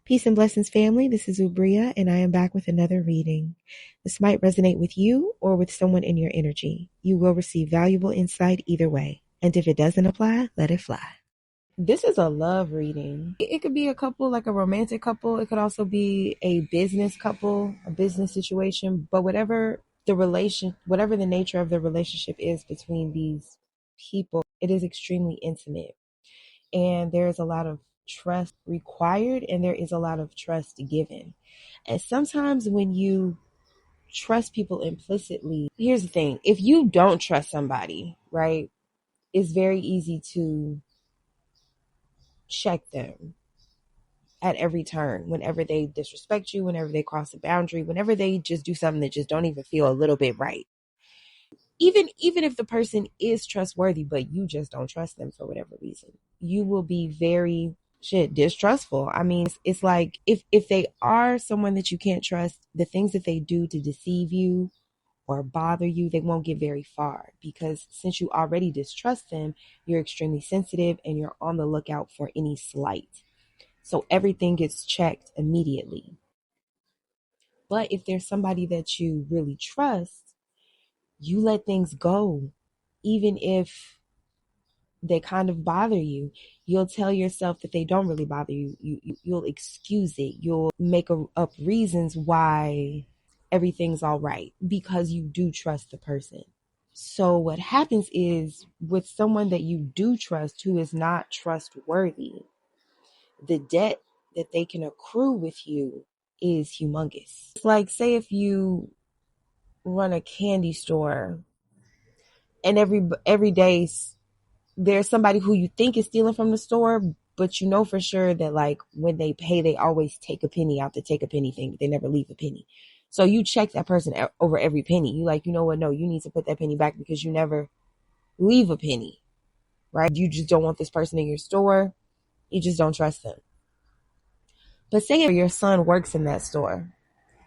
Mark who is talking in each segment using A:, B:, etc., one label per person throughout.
A: Peace and blessings, family. This is Ubria, and I am back with another reading. This might resonate with you or with someone in your energy. You will receive valuable insight either way. And if it doesn't apply, let it fly. This is a love reading. It could be a couple, like a romantic couple. It could also be a business couple, a business situation. But whatever the nature of the relationship is between these people, it is extremely intimate. And there is a lot of trust required, and there is a lot of trust given. And sometimes when you trust people implicitly, here's the thing: if you don't trust somebody, right, it's very easy to check them at every turn. Whenever they disrespect you, whenever they cross a boundary, whenever they just do something that just don't even feel a little bit right. Even if the person is trustworthy, but you just don't trust them for whatever reason, you will be very distrustful. I mean, it's like if they are someone that you can't trust, the things that they do to deceive you or bother you, they won't get very far, because since you already distrust them, you're extremely sensitive and you're on the lookout for any slight. So everything gets checked immediately. But if there's somebody that you really trust, you let things go. Even if they kind of bother you, you'll tell yourself that they don't really bother you. You'll excuse it. You'll make up reasons why everything's all right, because you do trust the person. So what happens is, with someone that you do trust who is not trustworthy, the debt that they can accrue with you is humongous. It's like, say if you run a candy store and every day there's somebody who you think is stealing from the store, but you know for sure that, like, when they pay, they always take a penny out the take a penny thing. They never leave a penny. So you check that person over every penny. You like, you know what? No, you need to put that penny back because you never leave a penny, right? You just don't want this person in your store. You just don't trust them. But say if your son works in that store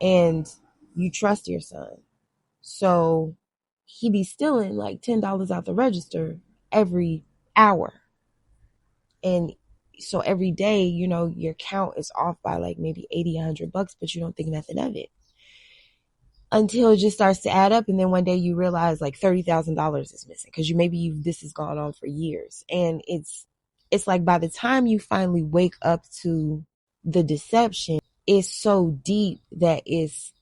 A: and you trust your son, so he be stealing like $10 out the register every hour. And so every day, your count is off by like maybe 80, $100, but you don't think nothing of it until it just starts to add up. And then one day you realize like $30,000 is missing because this has gone on for years. And it's like by the time you finally wake up to the deception, it's so deep that it's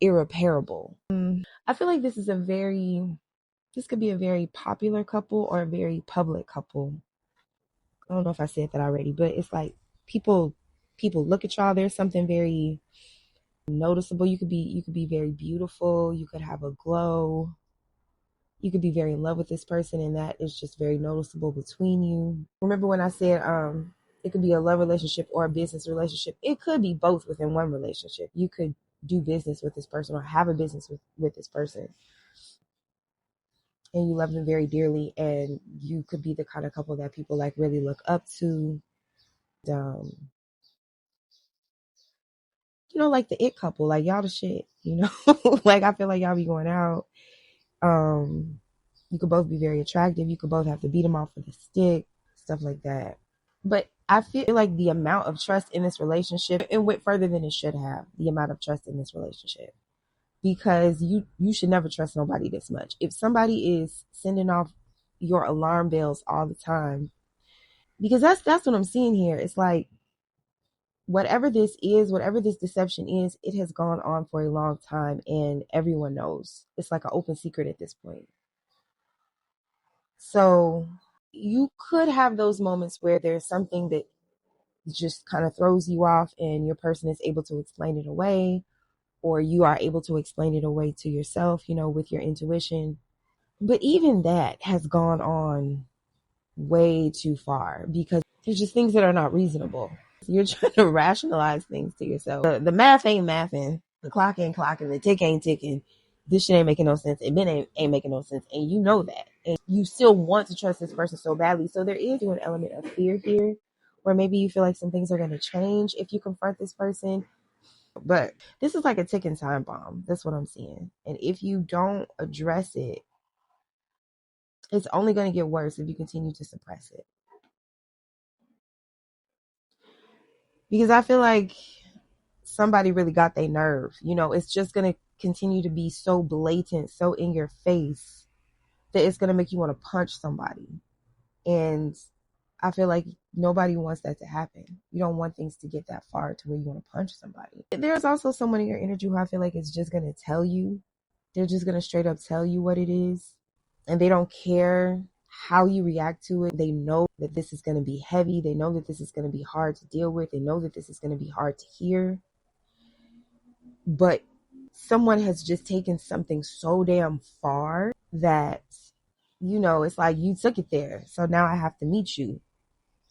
A: irreparable. I feel like this could be a very popular couple or a very public couple. I don't know if I said that already, but it's like people look at y'all. There's something very noticeable. You could be very beautiful. You could have a glow. You could be very in love with this person, and that is just very noticeable between you. Remember when I said it could be a love relationship or a business relationship? It could be both within one relationship. You could do business with this person or have a business with this person, and you love them very dearly, and you could be the kind of couple that people like really look up to. Like the it couple, like y'all the shit, like I feel like y'all be going out. You could both be very attractive. You could both have to beat them off with a stick, stuff like that. But I feel like the amount of trust in this relationship, it went further than it should have, the amount of trust in this relationship. Because you should never trust nobody this much. If somebody is sending off your alarm bells all the time, because that's what I'm seeing here. It's like, whatever this deception is, it has gone on for a long time and everyone knows. It's like an open secret at this point. So you could have those moments where there's something that just kind of throws you off and your person is able to explain it away, or you are able to explain it away to yourself, with your intuition. But even that has gone on way too far, because there's just things that are not reasonable. You're trying to rationalize things to yourself. The math ain't mathing. The clock ain't clocking. The tick ain't ticking. This shit ain't making no sense. It ain't making no sense. And you know that. And you still want to trust this person so badly. So there is an element of fear here, where maybe you feel like some things are going to change if you confront this person. But this is like a ticking time bomb. That's what I'm seeing. And if you don't address it, it's only going to get worse if you continue to suppress it. because I feel like somebody really got their nerve. You know, it's just going to continue to be so blatant, so in your face that it's going to make you want to punch somebody. And I feel like nobody wants that to happen. You don't want things to get that far to where you want to punch somebody. There's also someone in your energy who I feel like is just going to tell you. They're just going to straight up tell you what it is. And they don't care how you react to it. They know that this is going to be heavy. They know that this is going to be hard to deal with. They know that this is going to be hard to hear. But someone has just taken something so damn far that, you know, it's like you took it there. So now I have to meet you.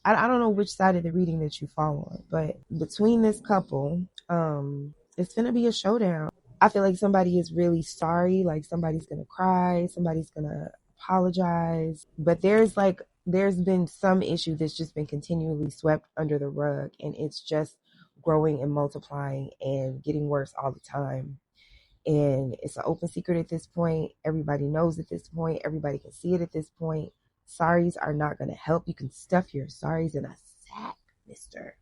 A: I don't know which side of the reading that you fall on, but between this couple, it's going to be a showdown. I feel like somebody is really sorry. Like somebody's going to cry. Somebody's going to apologize. But there's been some issue that's just been continually swept under the rug, and it's just growing and multiplying and getting worse all the time. And it's an open secret at this point. Everybody knows at this point. Everybody can see it at this point. Sorries are not going to help. You can stuff your sorries in a sack, mister.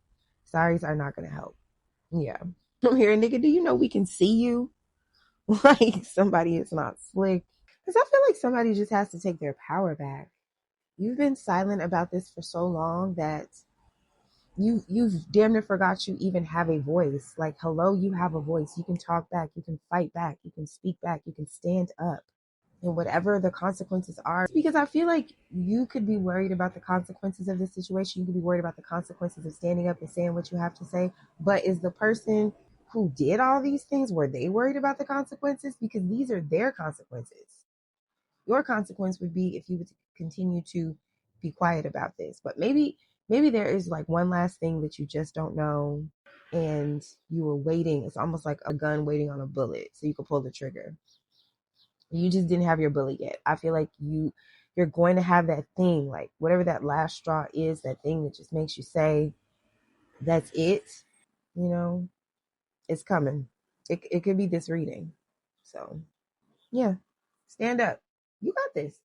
A: Sorries are not going to help. Yeah. I'm here, nigga. Do you know we can see you? Like somebody is not slick. Because I feel like somebody just has to take their power back. You've been silent about this for so long that you've damn near forgot you even have a voice. Like, hello, you have a voice. You can talk back. You can fight back. You can speak back. You can stand up. And whatever the consequences are, because I feel like you could be worried about the consequences of this situation. You could be worried about the consequences of standing up and saying what you have to say. But is the person who did all these things, were they worried about the consequences? Because these are their consequences. Your consequence would be if you would continue to be quiet about this. But maybe there is like one last thing that you just don't know, and you were waiting. It's almost like a gun waiting on a bullet so you could pull the trigger. You just didn't have your bullet yet. I feel like you're going to have that thing, like whatever that last straw is, that thing that just makes you say, that's it, you know, it's coming. It could be this reading. So yeah, stand up. You got this.